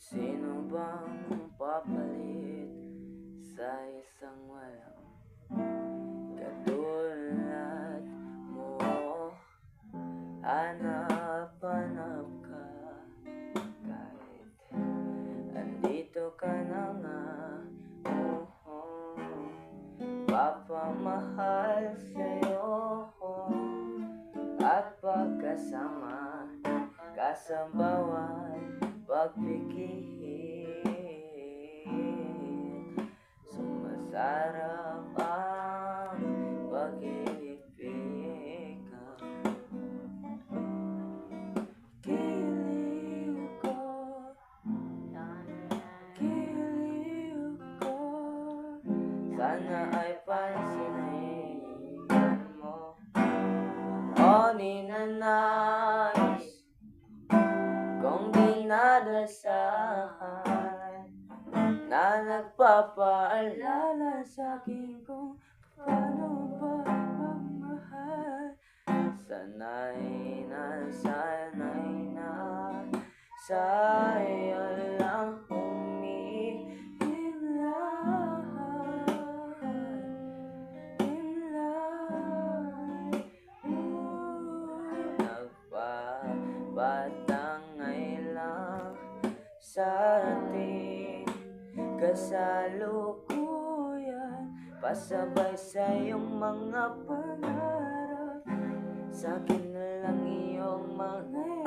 Sino bang papalit sa isang walang katulad mo? Hanap-hanap ka kahit andito ka na nga. Papamahal sa'yo at pagkasama ka sa bawat pagpikit. Sumasarap ang pag-ibig ka. Giliw ko, giliw ko. Sana ay pansinin mo o ninanais kong dinadasahan na nagpapaalala sa'kin kung paano ba magmahal. Sana'y na sa'yo lang batangay lang sa ating kasalukuyan, pasabay sa iyong mga pangarap, sa'kin na lang iyong mga